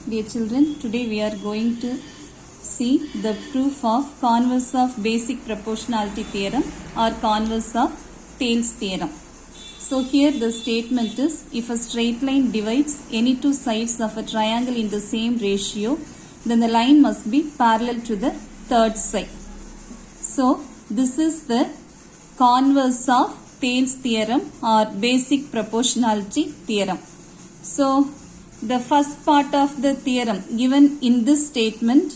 Dear children, today we are going to see the proof of converse of basic proportionality theorem or converse of Thales theorem. So here the statement is, if a straight line divides any two sides of a triangle in the same ratio, then the line must be parallel to the third side. So this is the converse of Thales theorem or basic proportionality theorem. So the first part of the theorem given in this statement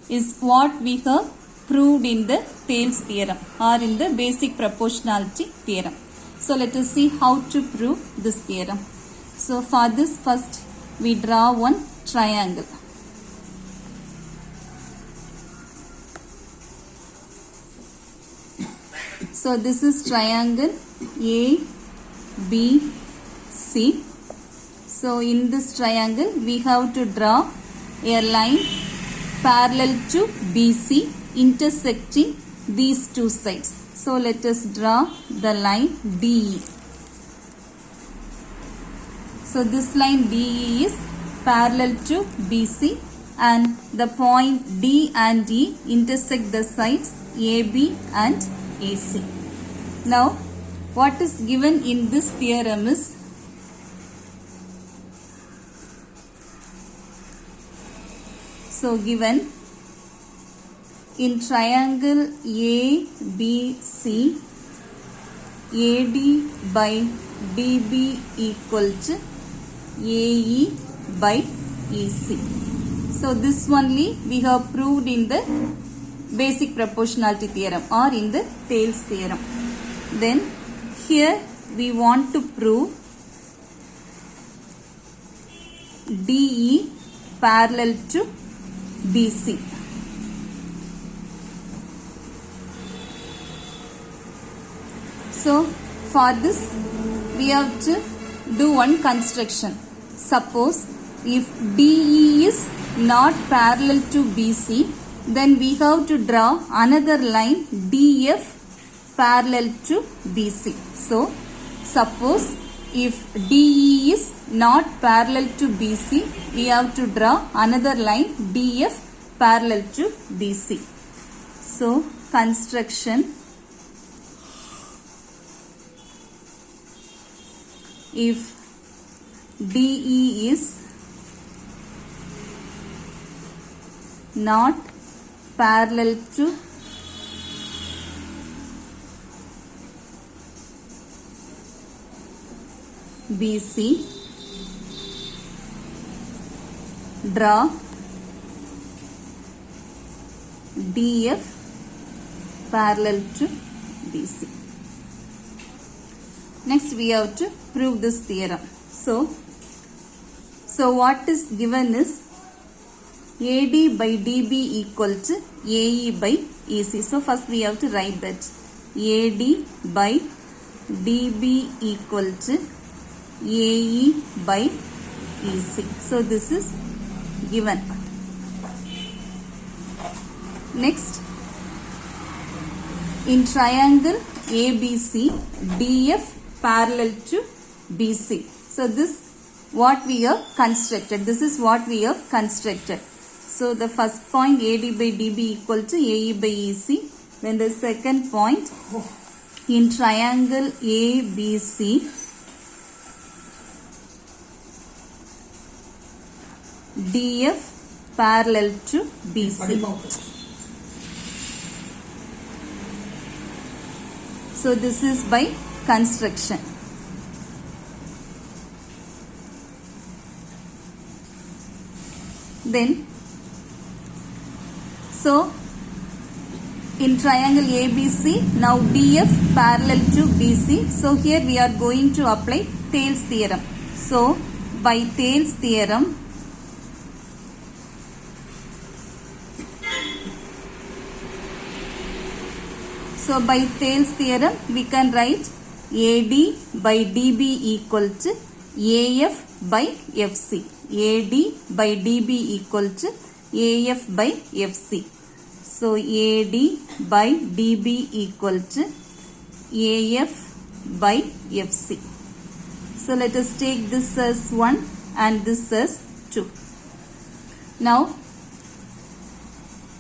is what we have proved in the Thales theorem or in the basic proportionality theorem. So let us see how to prove this theorem. So for this, first we draw one triangle. So this is triangle ABC. So in this triangle we have to draw a line parallel to BC intersecting these two sides. So let us draw the line DE. So this line DE is parallel to BC and the point D and E intersect the sides AB and AC. Now what is given in this theorem is, so given in triangle ABC, AD by DB equal to AE by EC. So this only we have proved in the basic proportionality theorem or in the Thales theorem. Then here we want to prove DE parallel to BC. So for this we have to do one construction. Suppose if DE is not parallel to BC, then we have to draw another line DF parallel to BC. So suppose if DE is not parallel to BC, we have to draw another line DF parallel to BC. So construction, if DE is not parallel to BC, draw DF parallel to BC. Next we have to prove this theorem. So what is given is AD by DB equal to AE by EC. So first we have to write that AD by DB equal to AE by EC. So this is given. Next, in triangle ABC, DF parallel to BC. So this what we have constructed. This is what we have constructed. So the first point AD by DB equal to AE by EC. Then the second point, in triangle ABC, DF parallel to BC. So this is by construction. Then, so in triangle ABC, now DF parallel to BC. So here we are going to apply Thales theorem. So by Thales theorem, we can write AD by DB equal to AF by FC. AD by DB equal to AF by FC. So AD by DB equal to AF by FC. So let us take this as 1 and this as 2. Now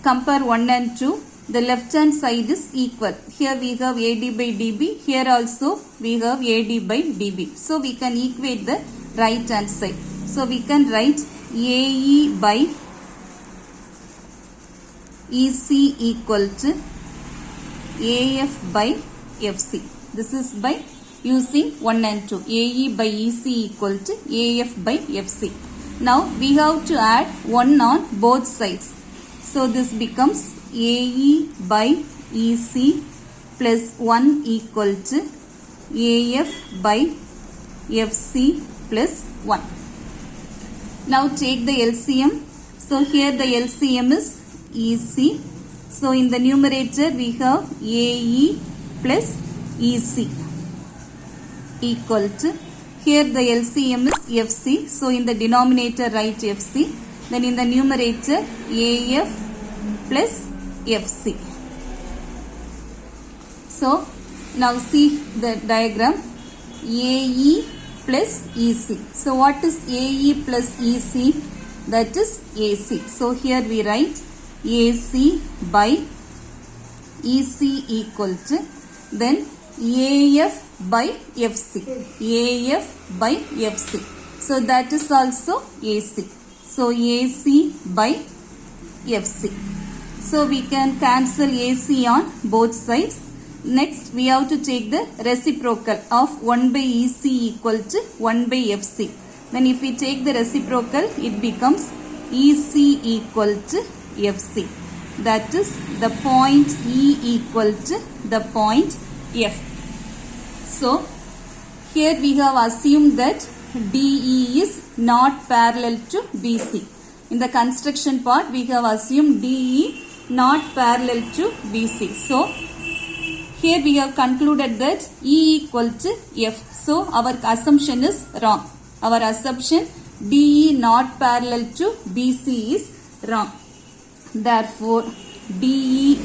compare 1 and 2. The left hand side is equal. Here we have AD by DB. Here also we have AD by DB. So we can equate the right hand side. So we can write AE by EC equal to AF by FC. This is by using 1 and 2. AE by EC equal to AF by FC. Now we have to add 1 on both sides. So this becomes AE by EC plus 1 equal to AF by FC plus 1. Now take the LCM. So here the LCM is EC. So in the numerator we have AE plus EC equal to, here the LCM is FC. So in the denominator write FC. Then in the numerator AF plus FC. So now see the diagram AE plus EC. So what is AE plus EC? That is AC. So here we write AC by EC equal to, then AF by FC. AF by FC. So that is also AC. So AC by FC. So we can cancel AC on both sides. Next we have to take the reciprocal of 1 by EC equal to 1 by FC. Then if we take the reciprocal, it becomes EC equal to FC. That is the point E equal to the point F. So here we have assumed that DE is not parallel to BC. In the construction part we have assumed DE not parallel to BC. So here we have concluded that E equal to F. So our assumption is wrong. Our assumption DE not parallel to BC is wrong. Therefore DE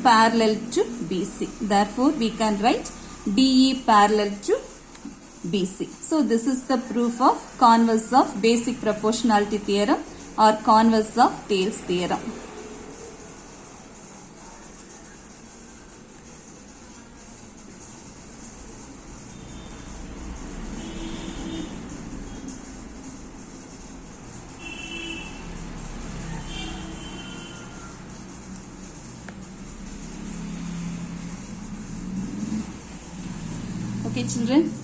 parallel to BC. Therefore we can write DE parallel to BC. So this is the proof of converse of basic proportionality theorem or converse of Thales theorem. Okay children.